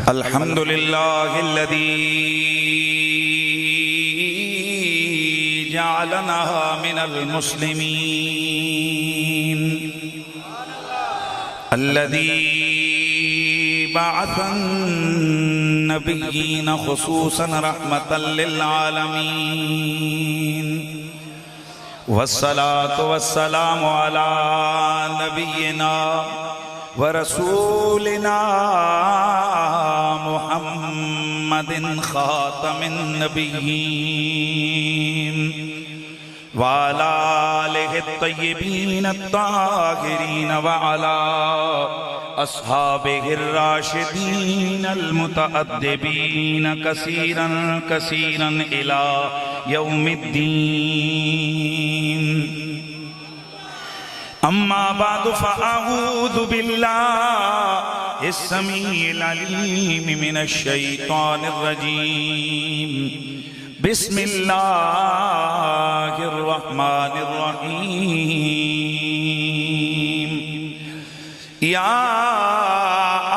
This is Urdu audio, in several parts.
الحمد لله الذي جعلنا من المسلمين الذي بعث النبيين خصوصا رحمة للعالمين والصلاة والسلام على نبينا ورسولنا محمد خاتم النبيين وعلى آله الطيبين الطاهرين وعلى أصحابه الراشدين المتأدبين كثيرا كثيرا إلى يوم الدين. أما بعد فأعوذ بالله السميع العليم من الشيطان الرجيم. بسم الله الرحمن الرحيم. يا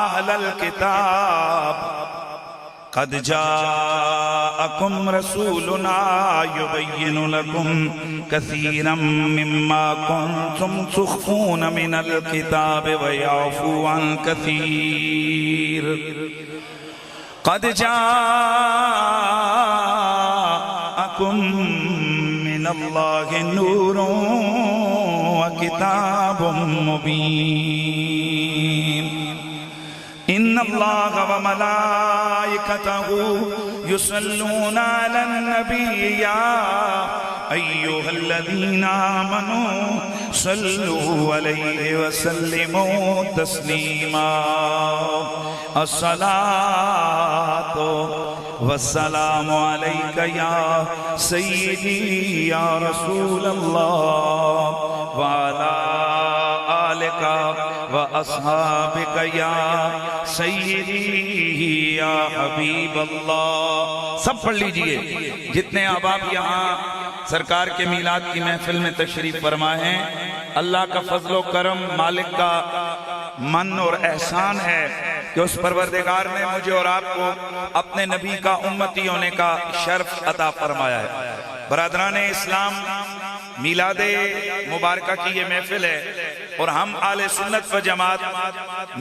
أهل الكتاب قد جاءكم رسولنا يبين لكم كثيرا مما كنتم تخفون من الكتاب ويعفو عن كثير. قد جاءكم من الله نور وكتاب مبين. إن الله وملائكته يصلون على النبي يا أيها الذين آمنوا صلوا عليه وسلموا تسليما. الصلاة والسلام عليك يا سيدي يا رسول الله وعلى آلك وأصحابك يا سیدی یا حبیب اللہ. سب پڑھ لیجئے جتنے احباب یہاں سرکار کے میلاد کی محفل میں تشریف فرما ہیں. اللہ کا فضل و کرم، مالک کا من اور احسان ہے کہ اس پروردگار نے مجھے اور آپ کو اپنے نبی کا امتی ہونے کا شرف عطا فرمایا ہے. برادران اسلام، میلاد مبارکہ کی یہ محفل ہے اور ہم اہل سنت و جماعت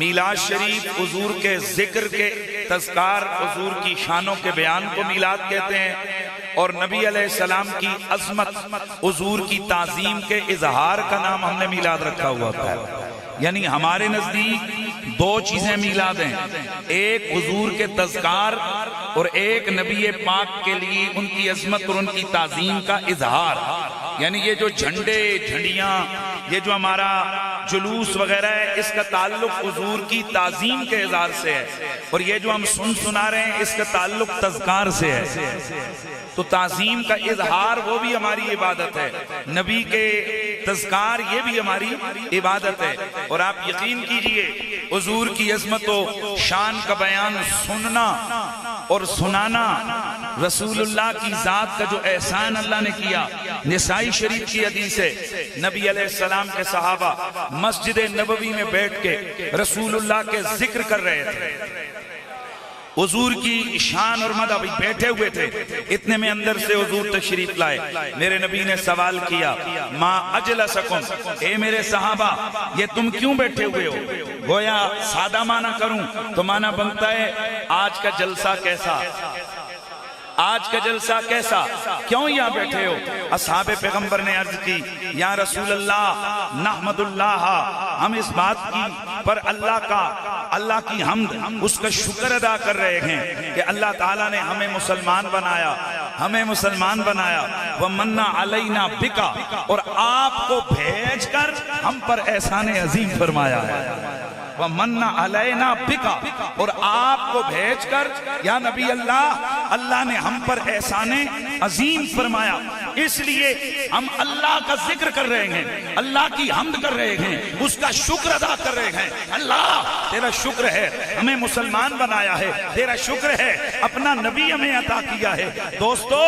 میلاد شریف، حضور کے ذکر کے تذکار، حضور کی شانوں کے بیان کو میلاد کہتے ہیں، اور نبی علیہ السلام کی عظمت، حضور کی تعظیم کے اظہار کا نام ہم نے میلاد رکھا ہوا ہے. یعنی ہمارے نزدیک دو چیزیں میلاد ہیں، ایک حضور کے تذکار اور ایک نبی پاک کے لیے ان کی عظمت اور ان کی تعظیم کا اظہار. یعنی یہ جو جھنڈے، جھنڈیاں، یہ جو ہمارا جلوس وغیرہ ہے، اس کا تعلق حضور کی تعظیم کے اظہار سے ہے، اور یہ جو ہم سنا رہے ہیں اس کا تعلق تذکار سے ہے. تو تعظیم کا اظہار وہ بھی ہماری عبادت ہے، نبی کے تذکار یہ بھی ہماری عبادت ہے. اور آپ یقین کیجئے حضور کی عظمت و شان کا بیان سننا اور سنانا، رسول اللہ کی ذات کا جو احسان اللہ نے کیا. نسائی شریف کی حدیث ہے، نبی علیہ السلام کے صحابہ مسجد نبوی میں بیٹھ کے رسول اللہ کے ذکر کر رہے تھے، حضور کی شان اور مدح بھی بیٹھے ہوئے تھے. اتنے میں اندر سے حضور تشریف لائے. میرے نبی نے سوال کیا، ما اجلسکم، اے میرے صحابہ یہ تم کیوں بیٹھے ہوئے ہو؟ گویا سادہ معنی کروں تو معنی بنتا ہے آج کا جلسہ کیسا، آج کا جلسہ کیسا، کیوں یہاں بیٹھے ہو؟ اصحاب پیغمبر نے عرض کی، یا رسول اللہ نحمد اللہ، ہم اس بات کی پر اللہ کی حمد، اس کا شکر ادا کر رہے ہیں کہ اللہ تعالیٰ نے ہمیں مسلمان بنایا، ہمیں مسلمان بنایا. وَمَنَّ عَلَيْنَا بِكَ، اور آپ کو بھیج کر ہم پر احسان عظیم فرمایا ہے. وَمَنَّ عَلَيْنَا بِكَ، اور آپ کو بھیج کر یا نبی اللہ، اللہ نے ہم پر احسان عظیم فرمایا. اس لیے ہم اللہ کا ذکر کر رہے ہیں، اللہ کی حمد کر رہے ہیں، اس کا شکر ادا کر رہے ہیں۔ اللہ تیرا شکر ہے ہمیں مسلمان بنایا ہے، تیرا شکر ہے اپنا نبی ہمیں عطا کیا ہے۔ دوستو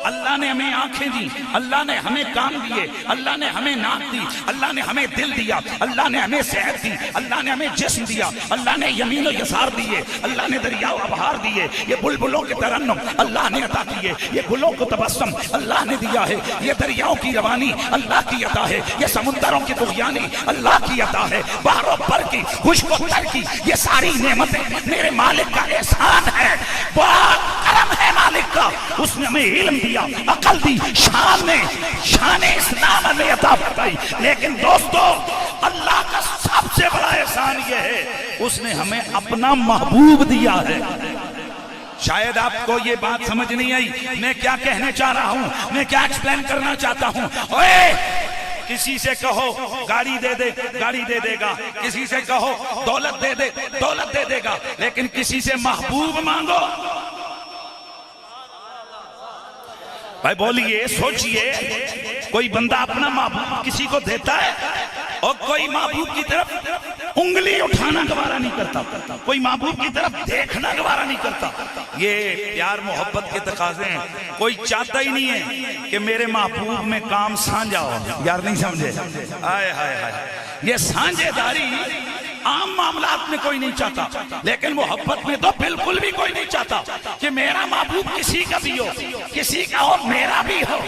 اللہ نے ہمیں آنکھیں دی، اللہ نے ہمیں کان دیے، اللہ نے ہمیں ناک دی، اللہ نے ہمیں دل دیا، اللہ نے ہمیں صحت دی، اللہ نے ہمیں جسم دیا، اللہ نے یمین و یسار دیے، اللہ نے دریا و ابحار دیے، یہ بلبلوں کے ترنم اللہ نے عطا کیے، یہ گلوں کو تبسم اللہ نے دیا ہے، یہ دریاؤں کی روانی اللہ کی عطا ہے، یہ سمندروں کی طغیانی اللہ کی عطا ہے، بحروں پر کی خشک و تر کی یہ ساری نعمتیں میرے مالک کا احسان ہے، بڑا کرم ہے مالک کا، اس نے ہمیں علم دیا، عقل دی، شان اسلام ہمیں عطا فرمائی۔ لیکن دوستو اللہ کا سب سے بڑا احسان یہ ہے اس نے ہمیں اپنا محبوب دیا ہے۔ شاید آپ کو یہ بات سمجھ نہیں آئی میں کیا کہنے چاہ رہا ہوں، میں کیا ایکسپلین کرنا چاہتا ہوں۔ اوے کسی سے کہو گاڑی دے دے، گاڑی دے دے گا، کسی سے کہو دولت دے دے، دولت دے دے گا، لیکن کسی سے محبوب مانگو، بھائی بولیے سوچئے، کوئی بندہ اپنا محبوب کسی کو دیتا ہے اور کوئی محبوب کی طرف انگلی اٹھانا گوارا نہیں کرتا، کوئی محبوب کی طرف دیکھنا گوارا نہیں کرتا۔ یہ پیار محبت کے تقاضے ہیں، کوئی چاہتا ہی نہیں ہے کہ میرے محبوب میں کام سانجھا ہو، یار نہیں سمجھے، آئے ہائے ہائے، یہ سانجھے داری عام معاملات میں کوئی نہیں چاہتا، لیکن محبت میں تو بالکل بھی کوئی نہیں چاہتا کہ میرا محبوب کسی کا بھی ہو، کسی کا ہو میرا بھی ہو۔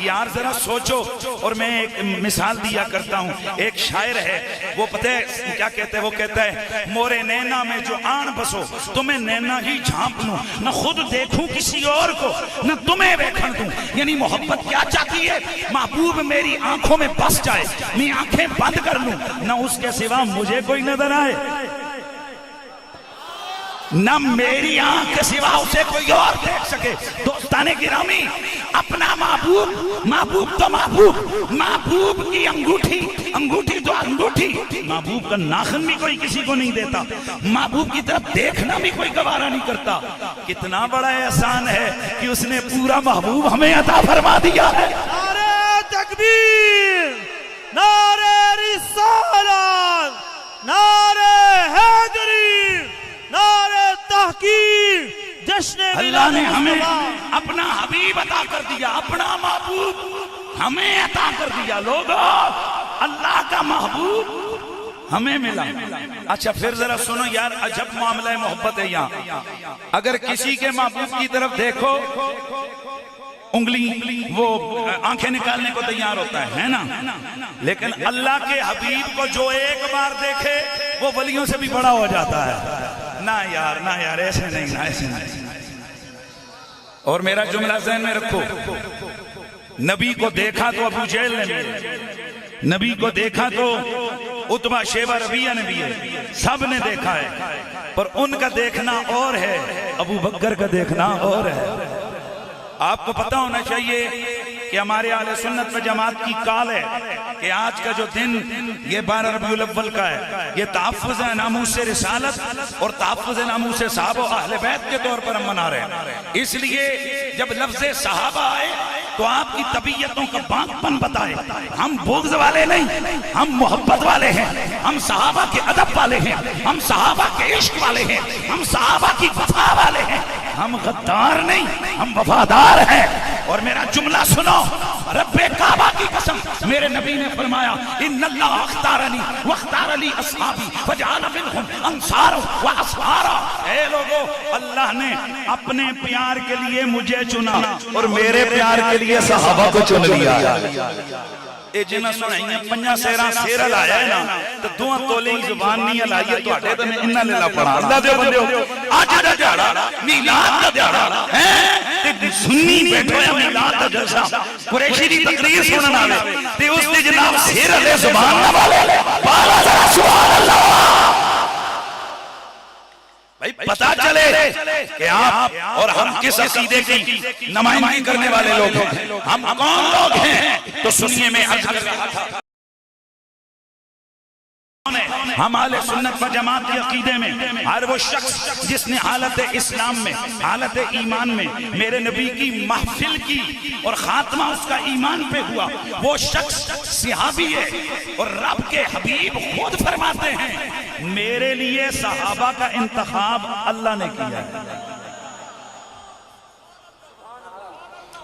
یار ذرا سوچو، اور میں ایک مثال دیا کرتا ہوں، ایک شاعر ہے وہ پتہ ہے کیا کہتے ہیں، وہ کہتا ہے مورے نینا میں جو آن بسو تمہیں نینا ہی جھانپ لوں، نہ خود دیکھوں کسی اور کو نہ تمہیں دیکھن دوں۔ یعنی محبت کیا چاہتی ہے، محبوب میری آنکھوں میں بس جائے، میں آنکھیں بند کر لوں، نہ اس کے سوا مجھے کوئی نظر آئے، نہ میری آنکھ کے سوا اسے کوئی اور دیکھ سکے۔ دوستانے گرامی اپنا محبوب تو محبوب کی انگوٹھی تو انگوٹھی، محبوب کا ناخن بھی کوئی کسی کو نہیں دیتا، محبوب کی طرف دیکھنا بھی کوئی گوارا نہیں کرتا۔ کتنا بڑا احسان ہے کہ اس نے پورا محبوب ہمیں عطا فرما دیا ہے۔ نعرہ تکبیر، نعرہ رسالت، نعرہ حیدری، نعرہ تحقیق، جشن اللہ نے ہمیں اپنا حبیب عطا کر دیا، اپنا محبوب ہمیں عطا کر دیا۔ لوگوں اللہ کا محبوب ہمیں ملا۔ اچھا پھر ذرا سنو یار، عجب معاملہ محبت ہے یہاں، اگر کسی کے محبوب کی طرف دیکھو انگلی وہ آنکھیں نکالنے کو تیار ہوتا ہے نا، لیکن اللہ کے حبیب کو جو ایک بار دیکھے وہ ولیوں سے بھی بڑا ہو جاتا ہے۔ نہ یار ایسے نہیں، ایسے نہیں۔ اور میرا جملہ ذہن میں رکھو، نبی کو دیکھا تو ابو جہل نے بھی، نبی کو دیکھا تو عتبہ شیبہ ربیعہ نے بھی ہے، سب نے دیکھا ہے، پر ان کا دیکھنا اور ہے، ابو بکر کا دیکھنا اور ہے۔ آپ کو پتہ ہونا چاہیے کہ ہمارے اہل سنت و جماعت کی کال ہے کہ آج کا جو دن یہ 12 ربیع الاول کا ہے، یہ تحفظ ناموس رسالت اور تحفظ ناموس صحابہ و اہل بیت کے طور پر ہم منا رہے ہیں۔ اس لیے جب لفظ صحابہ آئے تو آپ کی طبیعتوں کا بانک پن بتائے، ہم بغض والے نہیں، ہم محبت والے ہیں، ہم صحابہ کے ادب والے ہیں، ہم صحابہ کے عشق والے ہیں، ہم صحابہ کی وفا والے ہیں، ہم غدار نہیں، ہم وفادار ہیں۔ اور میرا جملہ سنو، رب کعبہ کی قسم، میرے نبی نے فرمایا ان اللہ اختارنی واختار لی اصحابی فجعل منہم انصار و اصحارا۔ اے لوگو اللہ نے اپنے پیار کے لیے مجھے چنا اور میرے پیار کے لیے صحابہ کو چن لیا۔ اے جنہ سنائیاں پنجا سیرہ سیرہ لایا ہے نا تو دوہاں تولے ہی زبان نہیں لائیے تو اٹھے تو میں انہا لے لا پڑھا۔ اللہ دے بندے ہو آج دا دیارا میلاد دا دیارا ہے، سنی بیٹھو یا میلاد دا جلسہ قریشی دی تقریر سنن آوے تے اس نے جناب سیرہ لے زبان نہ والے بالا ذرا سبحان اللہ۔ بھائی پتا چلے کہ آپ اور ہم کس عقیدے کی نمائندگی کرنے والے لوگ ہیں، ہم کون لوگ ہیں۔ تو سنیے میں عرض کر رہا تھا ہم اہل سنت و جماعت کے عقیدے میں ہر وہ شخص جس نے حالت اسلام میں، حالت ایمان میں میرے نبی کی محفل کی اور خاتمہ اس کا ایمان پہ ہوا، وہ شخص صحابی ہے۔ اور رب کے حبیب خود فرماتے ہیں میرے لیے صحابہ کا انتخاب اللہ نے کیا ہے۔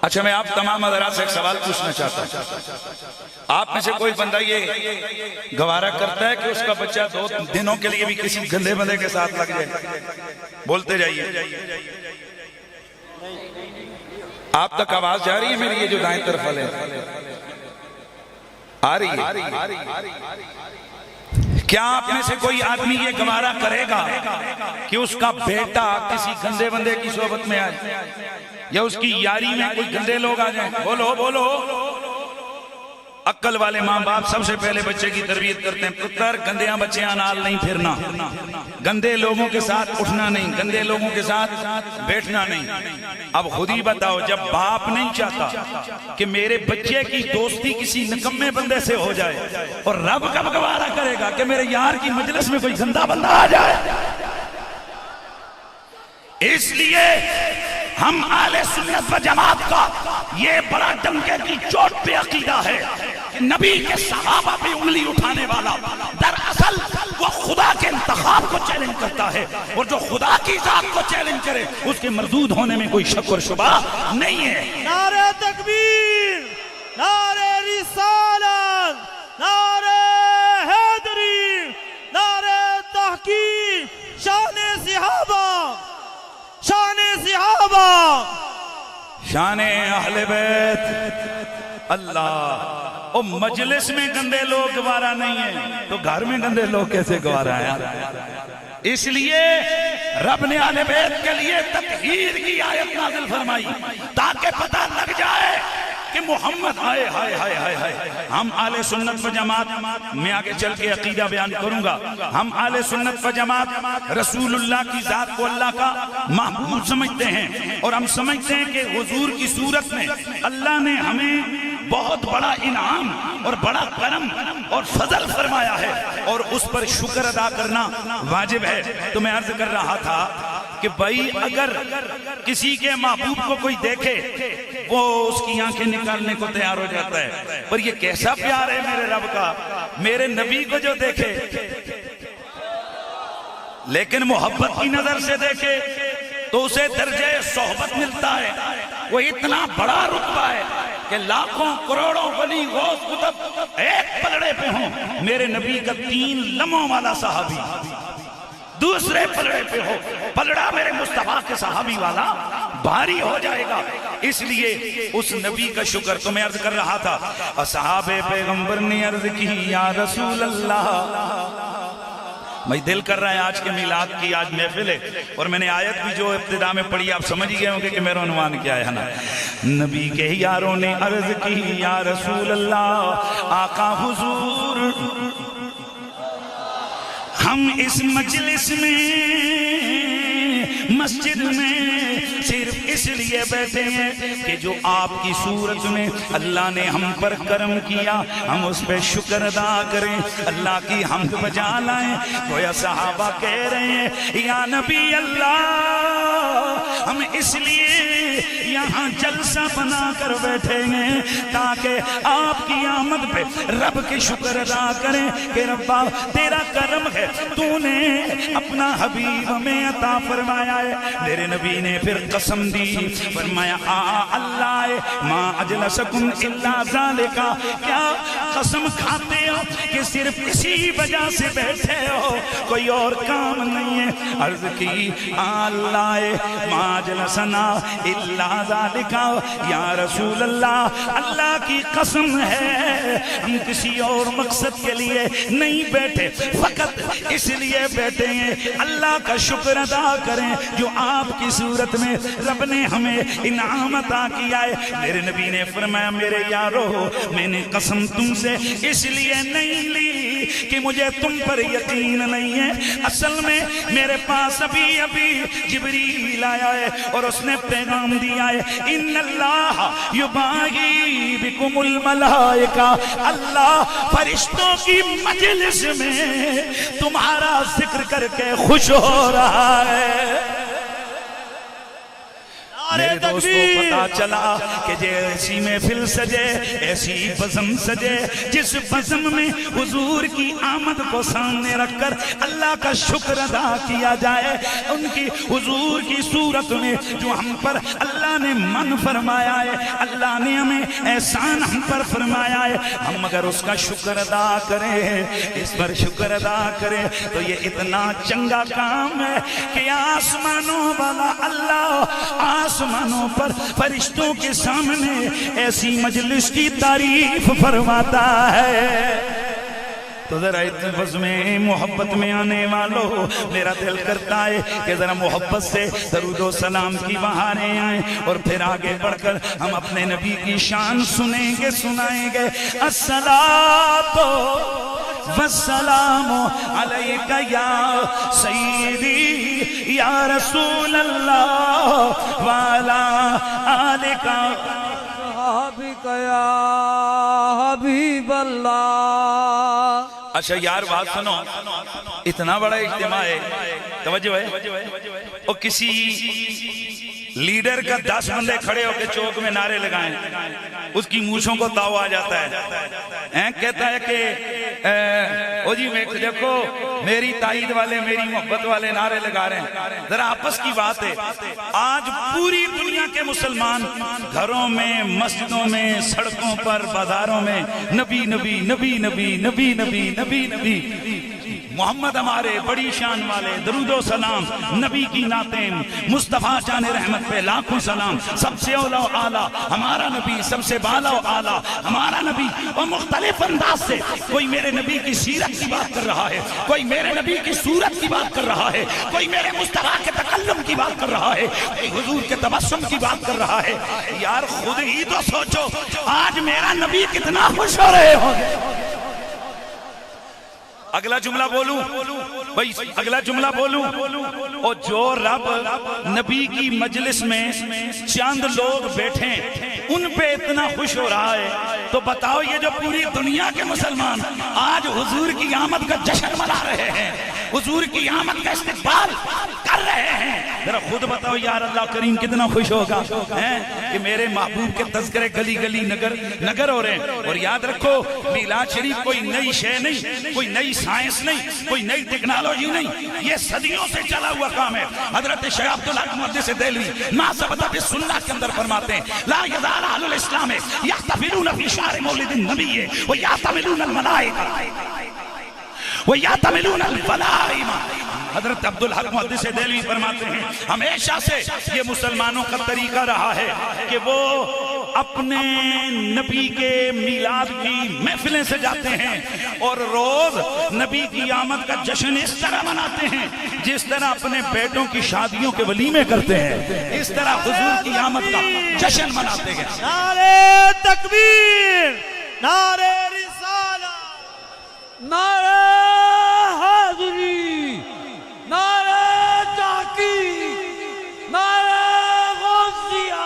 اچھا میں آپ تمام حضرات سے ایک سوال پوچھنا چاہتا ہوں، آپ میں سے کوئی بندہ یہ گوارا کرتا ہے کہ اس کا بچہ 2 دنوں کے لیے بھی کسی گندے بندے کے ساتھ لگ جائے؟ بولتے جائیے، آپ تک آواز جا رہی ہے میری؟ یہ جو دائیں طرف والے آ رہی ہے؟ کیا آپ میں سے کوئی آدمی یہ گوارا کرے گا کہ اس کا بیٹا کسی گندے بندے کی صحبت میں آئے یا اس کی یاری میں کوئی گندے لوگ آ جائیں؟ بولو بولو۔ عقل والے ماں باپ سب سے پہلے بچے کی تربیت کرتے ہیں، پتر گندیاں بچیاں نال نہیں پھرنا، گندے لوگوں کے ساتھ اٹھنا نہیں، گندے لوگوں کے ساتھ بیٹھنا نہیں۔ اب خود ہی بتاؤ، جب باپ نہیں چاہتا کہ میرے بچے کی دوستی کسی نکمے بندے سے ہو جائے، اور رب کب گوارا کرے گا کہ میرے یار کی مجلس میں کوئی گندا بندہ آ جائے؟ اس لیے ہم اہل سنت و جماعت کا یہ بڑا ڈنکے کی چوٹ پہ عقیدہ ہے کہ نبی کے صحابہ پہ انگلی اٹھانے والا دراصل وہ خدا کے انتخاب کو چیلنج کرتا ہے، اور جو خدا کی ذات کو چیلنج کرے اس کے مردود ہونے میں کوئی شک اور شبہ نہیں ہے۔ نعرہ تکبیر، نعرہ رسالت، نعرہ حیدری، نعرہ تحقیق، شان صحابہ، شان صحابہ، شان اہل بیت اللہ۔ او مجلس میں گندے لوگ گوارا نہیں ہیں تو گھر میں گندے لوگ کیسے گوارا ہیں؟ اس لیے رب نے اہل بیت کے لیے تطہیر کی آیت نازل فرمائی تاکہ پتہ لگ جائے کہ محمد ہائے ہائے ہائے ہائے ہائے۔ ہم اہل سنت و جماعت میں آگے چل کے عقیدہ بیان کروں گا، ہم اہل سنت و جماعت رسول اللہ کی ذات کو اللہ کا محبوب سمجھتے ہیں، اور ہم سمجھتے ہیں کہ حضور کی صورت میں اللہ نے ہمیں بہت بڑا انعام اور بڑا کرم اور فضل فرمایا ہے، اور اس پر شکر ادا کرنا واجب ہے۔ تو میں عرض کر رہا تھا کہ بھائی اگر کسی کے محبوب کو کوئی دیکھے وہ اس کی آنکھیں نکالنے کو تیار ہو جاتا ہے، پر یہ کیسا پیار ہے میرے رب کا، میرے نبی کو جو دیکھے لیکن محبت کی نظر سے دیکھے تو اسے درجہ صحبت ملتا ہے۔ وہ اتنا بڑا رتبہ ہے کہ لاکھوں کروڑوں ولی غوث قطب ایک پلڑے پہ ہوں، میرے نبی کا 3 لمحوں والا صحابی دوسرے پلڑے پہ ہو، پلڑا میرے مصطفیٰ کے صحابی والا بھاری ہو جائے گا۔ اس لیے اس نبی کا شکر تو میں عرض کر رہا تھا، اصحاب پیغمبر نے عرض کی یا رسول اللہ۔ میں دل کر رہا ہے آج کے میلاد کی آج محفل ہے، اور میں نے آیت بھی جو ابتدا میں پڑھی آپ سمجھ گئے ہوں گے کہ میرا عنوان کیا ہے نا۔ نبی کے یاروں نے عرض کی یا رسول اللہ، آقا حضور ہم اس مجلس میں مسجد میں صرف اس لیے بیٹھے ہیں کہ جو آپ کی صورت میں اللہ نے ہم پر کرم کیا ہم اس پہ شکر ادا کریں، اللہ کی حمد بجا لائیں۔ گویا صحابہ کہہ رہے ہیں یا نبی اللہ ہم اس لیے یہاں جلسہ بنا کر بیٹھے ہیں تاکہ آپ کی آمد پہ رب کے شکر ادا کریں کہ ربا تیرا کرم ہے، تو نے اپنا حبیب میں عطا فرمایا ہے۔ میرے نبی نے پھر قسم دی، فرمایا اللہ ما اجلسکم الا ذالکا، کیا قسم کھاتے ہو کہ صرف اسی وجہ سے بیٹھے ہو، کوئی اور کام نہیں ہے؟ عرض کی اللہ ما اجلسنا الا ذالکا، یا رسول اللہ اللہ کی قسم ہے ہم کسی اور مقصد کے لیے نہیں بیٹھے، فقط اس لیے بیٹھے ہیں اللہ کا شکر ادا کریں جو آپ کی صورت میں رب نے ہمیں انعام عطا کیا ہے۔ میرے نبی نے فرمایا میرے یارو میں نے قسم تم سے اس لیے نہیں لی کہ مجھے تم پر یقین نہیں ہے، اصل میں میرے پاس ابھی جبریل آیا ہے اور اس نے پیغام دیا ہے، ان اللہ یباہی بکم الملائکہ، اللہ فرشتوں کی مجلس میں تمہارا ذکر کر کے خوش ہو رہا ہے۔ میرے دوستوں پتا چلا کہ جیسی محفل سجے ایسی بزم سجے، جس بزم میں حضور کی آمد کو سامنے رکھ کر اللہ کا شکر ادا کیا جائے، ان کی حضور کی صورت میں جو ہم پر اللہ نے من فرمایا ہے، اللہ نے ہمیں احسان ہم پر فرمایا ہے، ہم اگر اس کا شکر ادا کریں، اس پر شکر ادا کریں تو یہ اتنا چنگا کام ہے کہ آسمانوں والا اللہ آسمانوں پر فرشتوں کے سامنے ایسی مجلس کی تعریف فرماتا ہے۔ تو ذرا اتفاق میں محبت میں آنے والوں، میرا دل کرتا ہے کہ ذرا محبت سے درود و سلام کی بہاریں آئیں اور پھر آگے بڑھ کر ہم اپنے نبی کی شان سنیں گے سنائیں گے۔ الصلاۃ والسلام علیک یا سیدی یا رسول اللہ وعلا آلک صحابک یا حبیب اللہ۔ اچھا یار بات سنو، اتنا بڑا اجتماع ہے، توجہ ہے، اور کسی لیڈر کا 10 بندے کھڑے ہو کے چوک میں نعرے لگائیں، اس کی مونچھوں کو تاؤ آ جاتا ہے، کہتا ہے کہ او جی میں دیکھو میری تائید والے میری محبت والے نعرے لگا رہے ہیں۔ ذرا آپس کی بات ہے، آج پوری دنیا کے مسلمان گھروں میں، مسجدوں میں، سڑکوں پر، بازاروں میں نبی نبی نبی نبی نبی نبی نبی نبی محمد ہمارے بڑی شان والے، درود و سلام، نبی کی نعتیں، مصطفیٰ جان رحمت پہ لاکھوں سلام، سب سے اولا و اعلیٰ ہمارا نبی، سب سے بالا و اعلیٰ ہمارا نبی، اور مختلف انداز سے کوئی میرے نبی کی سیرت کی بات کر رہا ہے، کوئی میرے نبی کی صورت کی بات کر رہا ہے، کوئی میرے مصطفیٰ کے تکلم کی بات کر رہا ہے، کوئی حضور کے تبسم کی بات کر رہا ہے۔ یار خود ہی تو سوچو آج میرا نبی کتنا خوش ہو رہے ہوں گے۔ اگلا جملہ بولوں بھائی، اگلا جملہ بولوں، اور جو رب نبی کی مجلس میں چند لوگ بیٹھے ان پہ اتنا خوش ہو رہا ہے، تو بتاؤ یہ جو پوری دنیا کے مسلمان آج حضور کی آمد کا جشن منا رہے ہیں، حضور کی آمد کا استقبال کر رہے ہیں، ذرا خود بتاؤ یار اللہ کریم کتنا خوش ہوگا کہ میرے محبوب کے تذکرے گلی گلی نگر ہو رہے ہیں۔ اور یاد رکھو میلاد شریف کوئی نئی شے نہیں، کوئی نئی سائنس نہیں، کوئی نئی ٹیکنالوجی نہیں، یہ صدیوں سے چلا ہوا کام ہے۔ حضرت شیخ عبدالحق محدث دہلوی ما ثبت فی السنہ کے اندر فرماتے ہیں لا یزال اہل الاسلام یحتفلون فی شہر مولد النبی ویعتملون الملائکہ ویعتملون الفلائم۔ حضرت عبدالحق محدث دہلوی فرماتے ہیں ہمیشہ سے یہ مسلمانوں کا طریقہ رہا ہے کہ وہ اپنے نبی کے میلاد کی محفلیں سجاتے ہیں اور روز نبی کی آمد کا جشن اس طرح مناتے ہیں جس طرح اپنے بیٹوں کی شادیوں کے ولیمے کرتے ہیں، اس طرح حضور کی آمد کا جشن مناتے ہیں۔ نعرہ تکبیر، نعرہ رسالہ، نعرہ حاضری، نعرہ تحقیق، نعرہ غوثیہ۔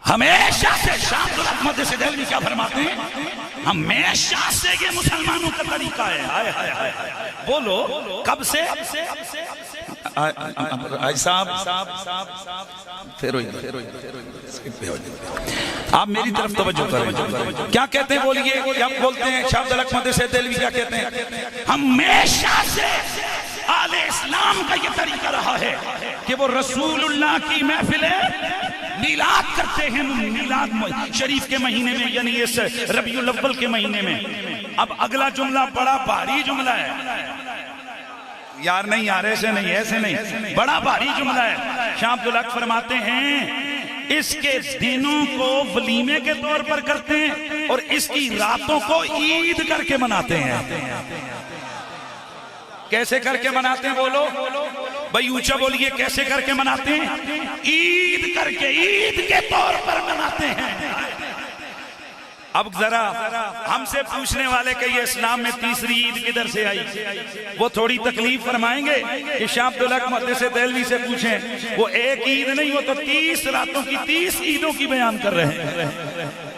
ہمیشہ سے شاہ عبدالحق محدث دہلوی کیا فرماتے ہیں؟ ہمیشہ سے یہ مسلمانوں کا طریقہ ہے۔ ہائے ہائے ہائے بولو کب سے؟ صاحب آپ میری طرف توجہ کریں، کیا کہتے ہیں بولیے، کیا بولتے ہیں شاہ عبدالحق محدث دہلوی کیا کہتے ہیں؟ ہمیشہ سے آل اسلام کا یہ طریقہ رہا ہے کہ وہ رسول اللہ کی محفلیں میلاد کرتے ہیں، میلاد شریف کے مہینے میں، یعنی اس ربیع الاول کے مہینے میں۔ اب اگلا جملہ بڑا بھاری جملہ ہے یار، نہیں یار ایسے نہیں، ایسے نہیں، بڑا بھاری جملہ ہے۔ شاہ عبدالحق فرماتے ہیں اس کے دنوں کو ولیمے کے طور پر کرتے ہیں اور اس کی راتوں کو عید کر کے مناتے ہیں۔ کیسے کر کے مناتے ہیں بولو بھائی، اونچا بولیے، کیسے کر کے مناتے ہیں؟ عید کر کے، عید کے طور پر مناتے ہیں۔ اب ذرا ہم سے پوچھنے والے کہ یہ اسلام میں تیسری عید کدھر سے آئی، وہ تھوڑی تکلیف فرمائیں گے کہ شاہ عبدالحق محدث دہلوی سے پوچھیں، وہ ایک عید نہیں، وہ تو 30 راتوں کی 30 عیدوں کی بیان کر رہے ہیں۔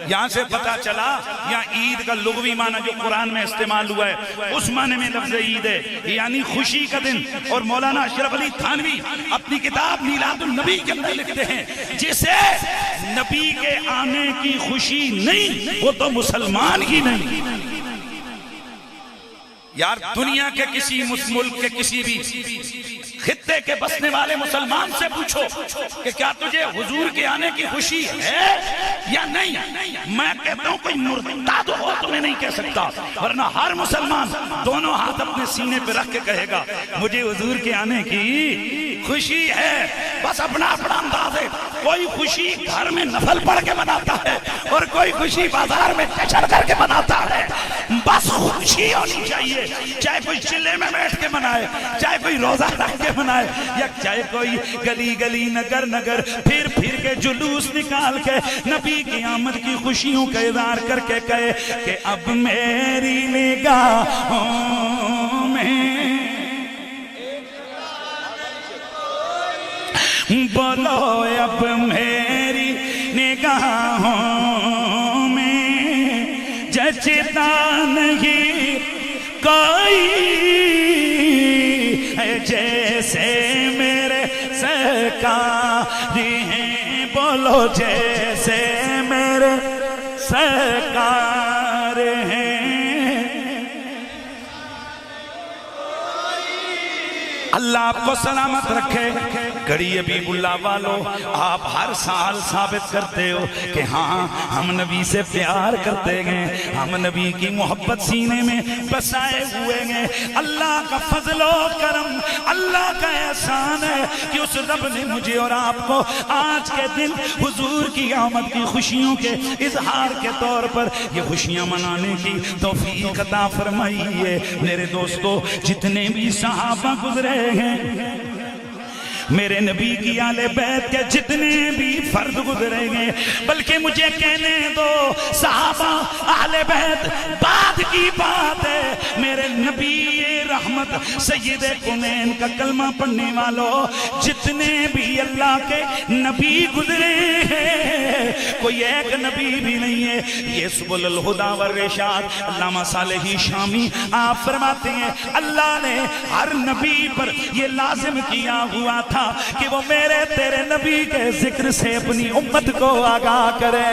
یہاں سے پتا چلا یہاں عید کا لغوی معنی جو قرآن میں استعمال ہوا ہے اس معنی میں لفظ عید ہے یعنی خوشی کا دن۔ اور مولانا اشرف علی تھانوی اپنی کتاب میلاد النبی کے اندر لکھتے ہیں جسے نبی کے آنے کی خوشی نہیں وہ تو مسلمان ہی نہیں۔ یار دنیا کے کسی ملک کے کسی بھی خطے کے بسنے والے مسلمان سے پوچھو کہ کیا تجھے حضور کے آنے کی خوشی ہے یا نہیں، میں کہتا ہوں کوئی مرتد ہو تمہیں نہیں کہہ سکتا، ورنہ ہر مسلمان دونوں ہاتھ اپنے سینے پہ رکھ کے کہے گا مجھے حضور کے آنے کی خوشی ہے۔ بس اپنا اپنا انداز ہے، کوئی خوشی گھر میں نفل پڑھ کے مناتا ہے اور کوئی خوشی بازار میں جشن کر کے مناتا ہے۔ بس خوشی ہونی چاہیے، چاہے کوئی چلے میں بیٹھ کے منائے، چاہے کوئی روزہ رکھ کے منائے، یا چاہے کوئی گلی گلی نگر نگر پھر پھر کے جلوس نکال کے نبی کی آمد کی خوشیوں کا اظہار کر کے کہے کہ اب میری نگاہوں میں بولو اب میری نگاہوں میں جچتا نہیں کوئی جیسے میرے سرکار ہیں، بولو جیسے میرے سرکار ہیں۔ اللہ آپ کو سلامت رکھے۔ گڑی حبیب اللہ والو آپ ہر سال ثابت کرتے ہو کہ ہاں ہم نبی سے پیار کرتے گئے، ہم نبی کی محبت سینے میں بسائے ہوئے گئے۔ اللہ کا فضل و کرم، اللہ کا احسان ہے کہ اس رب نے مجھے اور آپ کو آج کے دن حضور کی آمد کی خوشیوں کے اظہار کے طور پر یہ خوشیاں منانے کی توفیق عطا فرمائی ہے۔ میرے دوستو جتنے بھی صحابہ گزرے ہیں، میرے نبی کی آل بیت کے جتنے بھی فرد گزرے گئے، بلکہ مجھے کہنے دو صحابہ آل بیت بعد کی بات ہے، میرے نبی رحمت سید کونین کا کلمہ پڑھنے والوں جتنے بھی اللہ کے نبی گزرے ہیں کوئی ایک نبی بھی نہیں ہے۔ یہ سبل الہدی والرشاد علامہ صالحی شامی آپ فرماتے ہیں اللہ نے ہر نبی پر یہ لازم کیا ہوا تھا کہ وہ میرے تیرے نبی کے ذکر سے اپنی امت کو آگاہ کرے۔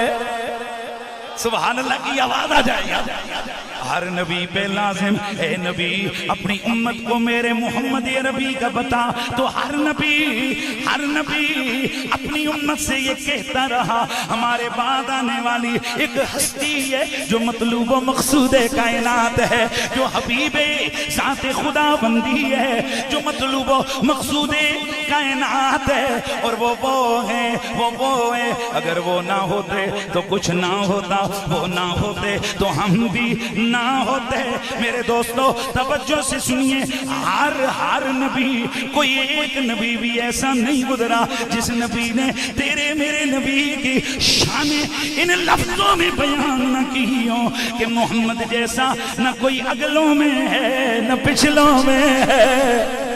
سبحان اللہ کی آواز آ جائے۔ ہر نبی پہ لازم اے نبی اپنی امت کو میرے محمد عربی کا بتا، تو ہر نبی اپنی امت سے یہ کہتا رہا ہمارے بعد آنے والی ایک ہستی ہے جو مطلوب و مقصود کائنات ہے، جو حبیب ذات خدا بندی ہے، جو مطلوب و مقصود کائنات ہے، اور وہ ہے اگر وہ نہ ہوتے تو کچھ نہ ہوتا، وہ نہ ہوتے تو ہم بھی نہ ہوتے۔ میرے دوستو توجہ سے سنیے، ہر نبی کوئی ایک نبی بھی ایسا نہیں گزرا جس نبی نے تیرے میرے نبی کی شان ان لفظوں میں بیان نہ کی ہو کہ محمد جیسا نہ کوئی اگلوں میں ہے نہ پچھلوں میں ہے۔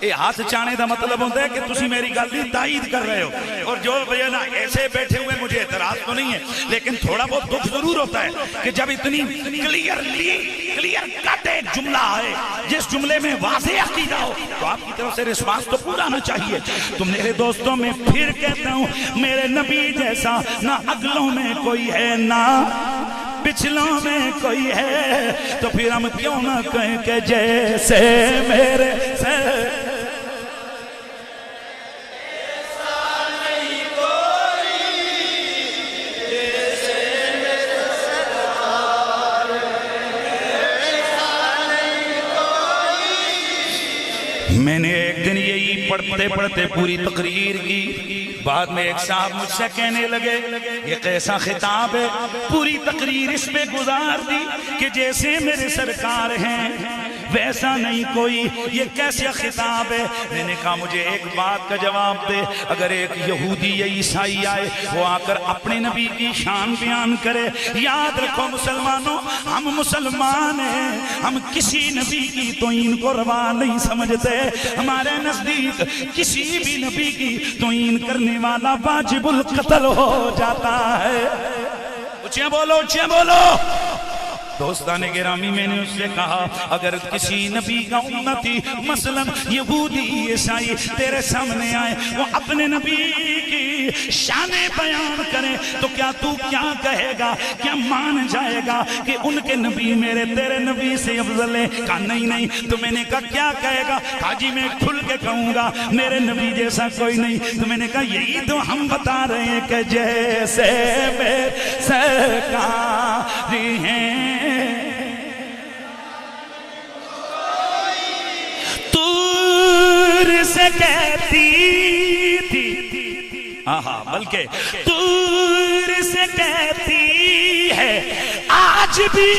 اے ہاتھ چانے دا مطلب ہوتا ہے کہ تسی میری گل دی تائید کر رہے ہو، اور جو نا ایسے بیٹھے ہوئے مجھے اعتراض تو نہیں ہے، لیکن تھوڑا بہت دکھ ضرور ہوتا ہے کہ جب اتنی کلیئر کٹ ایک جملہ ہے جس جملے میں واضح عقیدہ ہو تو آپ کی طرف سے رسپانس تو پورا آنا چاہیے۔ تو میرے دوستوں میں پھر کہتا ہوں میرے نبی جیسا نہ اگلوں میں کوئی ہے نہ پچھلوں میں کوئی ہے، تو پھر ہم کیوں نہ کہیں کہ جیسے میرے سے میں نے ایک دن یہی پڑھتے پڑھتے پوری تقریر کی، بعد میں ایک صاحب مجھ سے کہنے لگے یہ کیسا خطاب ہے، پوری تقریر اس پہ گزار دی کہ جیسے میرے سرکار ہیں ویسا نہیں کوئی، یہ کیسا خطاب ہے؟ میں نے کہا مجھے ایک بات کا جواب دے، اگر ایک یہودی یا عیسائی آئے وہ آ کر اپنے نبی کی شان بیان کرے، یاد رکھو مسلمانوں، ہم مسلمان ہیں، ہم کسی نبی کی توہین کو روا نہیں سمجھتے، ہمارے نزدیک کسی بھی نبی کی توہین کرنے والا واجب القتل ہو جاتا ہے۔ اچھے بولو، اچھے بولو۔ دوستان گرامی، میں نے اس سے کہا اگر کسی نبی کا امتی مثلا یہودی عیسائی تیرے سامنے آئے وہ اپنے نبی کی شان بیان کرے تو کیا تو کیا کہے گا؟ کیا مان جائے گا کہ ان کے نبی میرے تیرے نبی سے افضل ہے؟ کہا نہیں نہیں۔ تو میں نے کہا کیا کہے گا؟ کہا جی میں کھل کے کہوں گا میرے نبی جیسا کوئی نہیں۔ تو میں نے کہا یہی تو ہم بتا رہے ہیں کہ جیسے میں سرکار ہیں سے کہتی تھی، بلکہ دور سے کہتی ہے آج بھی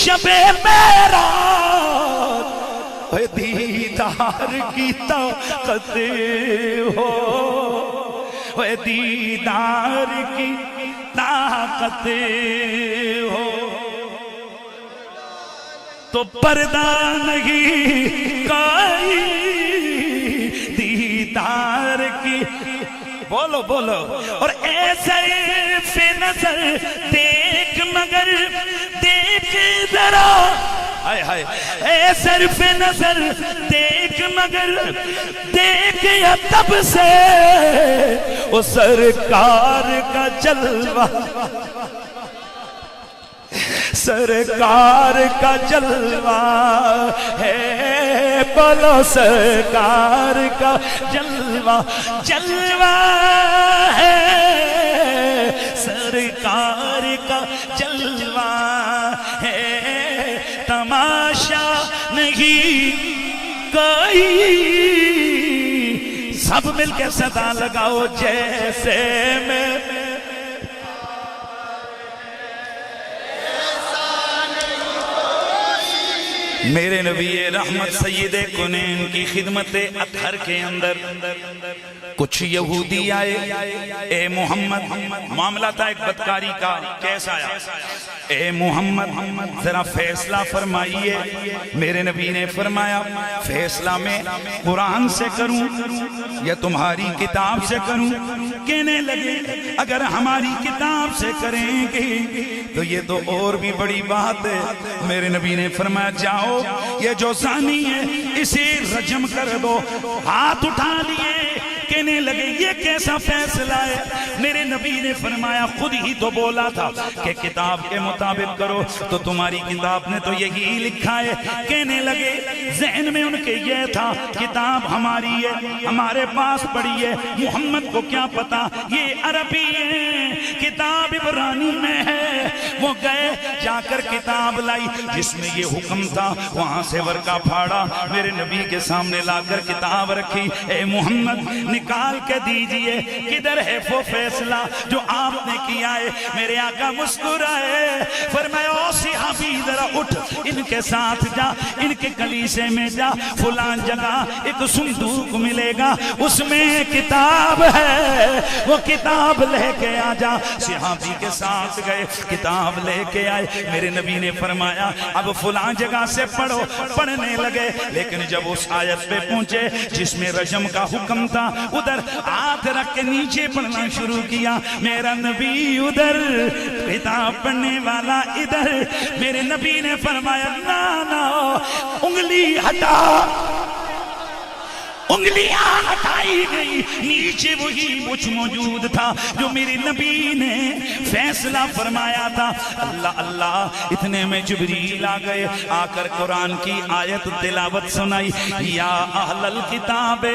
شب معراج، دیدار کی طاقت ہو، دیدار کی طاقت ہو تو پردہ نہیں کوئی دیدار کی، بولو بولو، اور اے صرف نظر دیکھ مگر دیکھ ذرا، اے صرف نظر دیکھ مگر دیکھ یا تب سے وہ سرکار کا جلوہ، سرکار کا جلوہ ہے، بولو سرکار کا جلوہ، جلوہ ہے سرکار کا جلوہ ہے، تماشا نہیں کوئی، سب مل کے صدا لگاؤ جیسے میں میرے نبی رحمت سید کنین کی خدمت اطہر کے اندر کچھ یہودی آئے، اے محمد، معاملہ تھا ایک بدکاری کا، کیسا آیا؟ اے محمد ذرا فیصلہ فرمائیے۔ میرے نبی نے فرمایا فیصلہ میں قرآن سے کروں یا تمہاری کتاب سے کروں؟ کہنے لگے اگر ہماری کتاب سے کریں گے تو یہ تو اور بھی بڑی بات ہے۔ میرے نبی نے فرمایا جاؤ یہ جو زانی ہے اسے رجم کر دو۔ ہاتھ اٹھا لیے، کہنے لگے یہ کیسا فیصلہ ہے؟ میرے نبی نے فرمایا خود ہی تو بولا تھا کہ کتاب کے مطابق کرو، تو تمہاری کتاب نے تو یہی لکھا ہے۔ کہنے لگے ذہن میں ان کے یہ تھا کتاب ہماری ہے، ہمارے پاس پڑی ہے، محمد کو کیا پتا یہ عربی ہے، کتاب عبرانی میں ہے۔ وہ گئے جا کر کتاب لائی جس میں یہ حکم تھا، وہاں سے ورقہ پھاڑا، میرے نبی کے سامنے لا کر کتاب رکھی۔ اے محمد نکال کے دیجئے کدھر ہے وہ فیصلہ جو آپ نے کیا ہے؟ میرے آقا مسکرائے، فرمایا او صحابی ذرا اٹھ، ان کے ساتھ جا، ان کے کلیسے میں جا، فلان جگہ ایک صندوق ملے گا، اس میں کتاب ہے، وہ کتاب لے کے آ جا۔ صحابی کے ساتھ گئے، کتاب لے کے آئے۔ میرے نبی نے فرمایا اب فلان جگہ سے پڑھو، پڑھنے لگے، لیکن جب اس آیت پہ پہنچے جس میں رجم کا حکم تھا، ادھر ہاتھ رکھ کے نیچے پڑھنا شروع کیا۔ میرا نبی ادھر، کتاب پڑھنے والا ادھر۔ میرے نبی نے فرمایا نا نا، انگلی ہٹا، انگلیاں ہٹائی گئی، نیچے وہی کچھ موجود تھا جو میرے نبی نے فیصلہ فرمایا تھا۔ اللہ اللہ، اتنے میں جبریل آ گئے، آ کر قرآن کی آیت تلاوت سنائی، یا اہل الکتاب،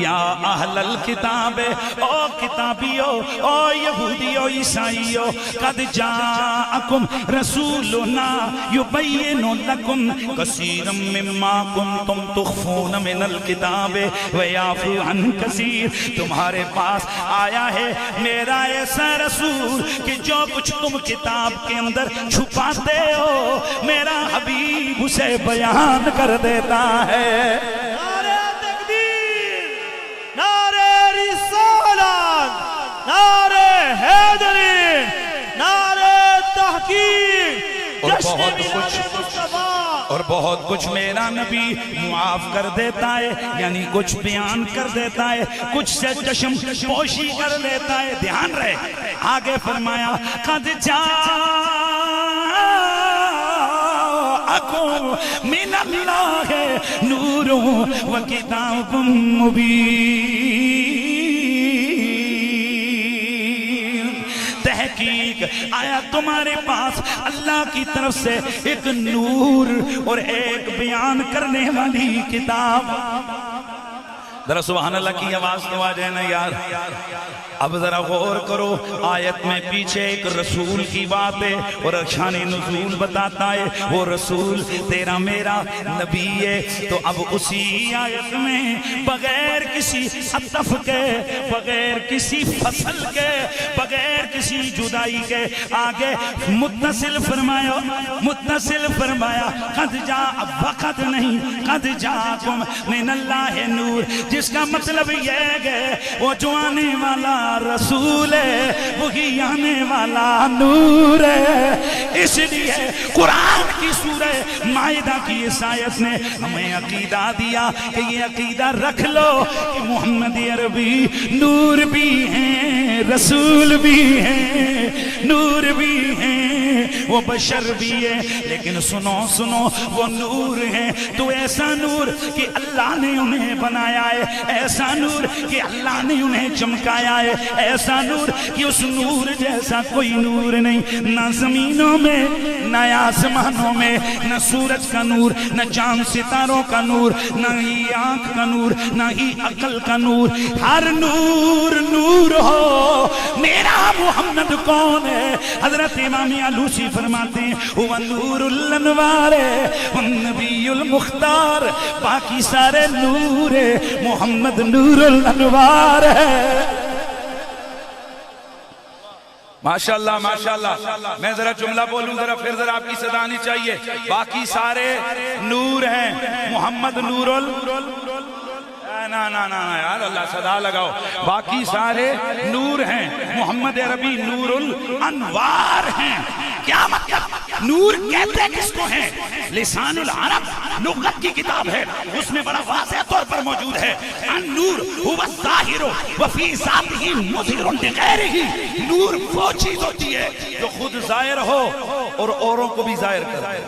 یا اہل الکتاب، او کتابیو، او یہودیو عیسائیو، قد جاءکم رسولنا یبین لکم کثیرا مما کنتم تخفون من الکتاب وَيَعْفُو عَنْ كَثِيرٍ. تمہارے پاس آیا ہے میرا ایسا رسول کہ جو کچھ تم کتاب کے اندر چھپاتے ہو میرا حبیب اسے بیان کر دیتا ہے. نعرہ تکبیر، نعرہ رسالت، نعرہ حیدری، نعرہ تحقیق، جشن میلاد مصطفیٰ. اور بہت کچھ میرا نبی معاف کر دیتا ہے، یعنی کچھ بیان کر دیتا ہے، کچھ سے چشم پوشی کر دیتا ہے. دھیان رہے آگے فرمایا قد جاءکم من اللہ نور و کتاب مبین. تحقیق آیا تمہارے پاس اللہ کی طرف سے ایک نور اور ایک بیان کرنے والی کتاب. ذرا سبحان اللہ کی آواز تو آ جائے نا یار. اب ذرا غور کرو آیت میں پیچھے ایک رسول کی بات ہے اور شان نزول بتاتا ہے. وہ رسول تیرا میرا نبی ہے. تو اب اسی آیت میں بغیر کسی عطف کے، بغیر کسی فصل کے، بغیر کسی جدائی کے آگے متصل فرمایا، متصل فرمایا قد جا. اب وقت نہیں، قد جاکم من اللہ نور، جس کا مطلب یہ ہے وہ جو آنے والا رسول ہے وہی آنے والا نور ہے. اس لیے قرآن کی سورہ مائدہ کی اس آیت نے ہمیں عقیدہ دیا کہ یہ عقیدہ رکھ لو کہ محمد عربی نور بھی ہیں، رسول بھی ہیں، نور بھی ہیں، وہ بشر بھی ہے. لیکن سنو سنو، وہ نور ہیں تو ایسا نور کہ اللہ نے انہیں بنایا ہے، ایسا نور کہ اللہ نے انہیں چمکایا ہے، ایسا نور کہ اس نور جیسا کوئی نور نہیں. نہ زمینوں میں، نہ آسمانوں میں، نہ سورج کا نور، نہ چاند ستاروں کا نور، نہ ہی آنکھ کا نور، نہ ہی عقل کا نور. ہر نور نور ہو. میرا محمد کون ہے؟ حضرت امام علوسی فرماتے ہیں وہ نور الانوار والنبی المختار. باقی سارے نور ہے، محمد نور الانوار ہے. ماشاءاللہ ماشاءاللہ. میں ذرا جملہ بولوں ذرا، پھر ذرا آپ کی صدا آنی چاہیے. باقی سارے نور ہیں، محمد نور نا نا نا یار اللہ صدا لگاؤ. باقی سارے نور ہیں، محمد عربی نور الانوار ہیں. کیا مطلب؟ نور کہتے کس کو ہیں؟ لسان العرب لغت کی کتاب ہے، اس میں بڑا واضح طور پر موجود ہے النور هو الظاہر وفی ذاتہ مظہر لغیرہ. نور وہ چیز ہوتی ہے جو خود ظاہر ہو اور اوروں کو بھی ظاہر کرے.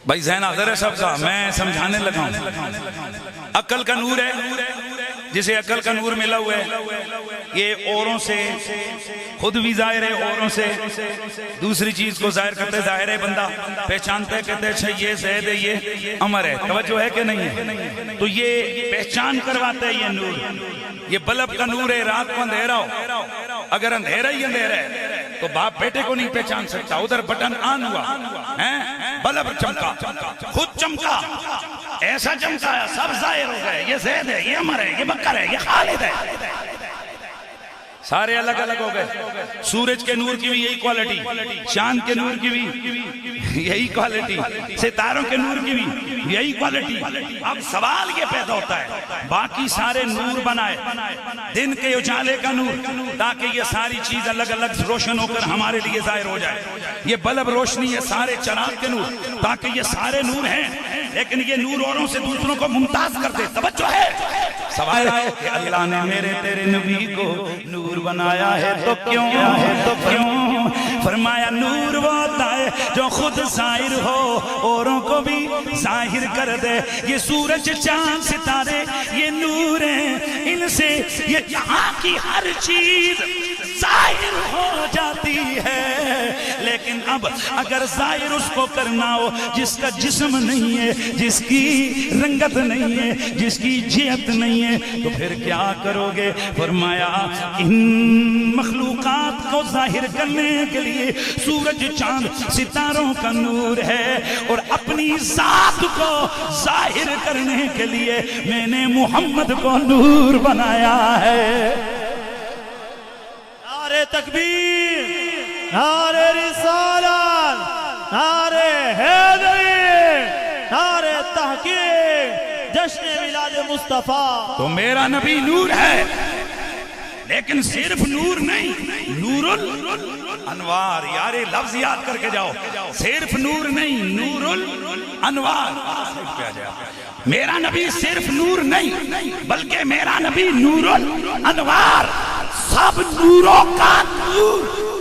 بھائی ذہن حاضر ہے سب کا؟ میں سمجھانے لگا ہوں. عقل کا نور ہے، جسے عقل کا نور ملا ہوا ہے، یہ اوروں سے خود بھی ظاہر ہے، اوروں سے دوسری چیز کو ظاہر کرتے. ظاہر ہے بندہ پہچانتے کہتے اچھا یہ زید ہے، یہ عمر ہے. توجہ ہے کہ نہیں ہے؟ تو یہ پہچان کرواتا ہے یہ نور. یہ بلب کا نور ہے. رات کو اندھیرا ہو، اگر اندھیرا ہی اندھیرا ہے تو باپ بیٹے کو نہیں پہچان سکتا. ادھر بٹن آن ہوا، بلب چمکا، خود چمکا، ایسا چمکایا سب ظاہر ہو گئے. یہ زید ہے، یہ عمر ہے، یہ بکر ہے، یہ خالد ہے. سارے الگ الگ ہو گئے. سورج کے نور کی بھی یہی کوالٹی، چاند کے نور کی بھی یہی کوالٹی، ستاروں کے نور کی بھی یہی کوالٹی. اب سوال یہ پیدا ہوتا ہے باقی سارے نور بنائے، دن کے اجالے کا نور، تاکہ یہ ساری چیز الگ الگ روشن ہو کر ہمارے لیے ظاہر ہو جائے. یہ بلب روشنی ہے سارے چراغ کے نور، تاکہ یہ سارے نور ہیں، لیکن یہ نور اوروں سے دوسروں کو ممتاز کر دے. توجہ ہے؟ سوال ہے کہ اللہ نے میرے تیرے نبی کو نور بنایا ہے تو کیوں ہے، تو کیوں؟ فرمایا نور وہ ہوتا ہے جو خود ظاہر ہو، اوروں کو بھی ظاہر کر دے. یہ سورج چاند ستارے یہ نور ہیں، ان سے یہ یہاں کی ہر چیز ظاہر ہو جاتی ہے، لیکن اب اگر ظاہر اس کو کرنا ہو جس کا جسم نہیں ہے، جس کی رنگت نہیں ہے، جس کی جہت نہیں ہے، تو پھر کیا کرو گے؟ فرمایا ان مخلوقات کو ظاہر کرنے کے لیے سورج چاند ستاروں کا نور ہے، اور اپنی ذات کو ظاہر کرنے کے لیے میں نے محمد کو نور بنایا ہے۔ نعرہ تکبیر، نعرہ رسالت، نعرہ حیدری، نعرہ تحقیق، جشن میلاد مصطفیٰ۔ تو میرا نبی نور ہے، لیکن صرف نور نہیں، نور الانوار، یار یہ لفظ یاد کر کے جاؤ، صرف نور نہیں، نور الانوار۔ میرا نبی صرف نور نہیں بلکہ میرا نبی نور الانوار، سب نوروں کا نور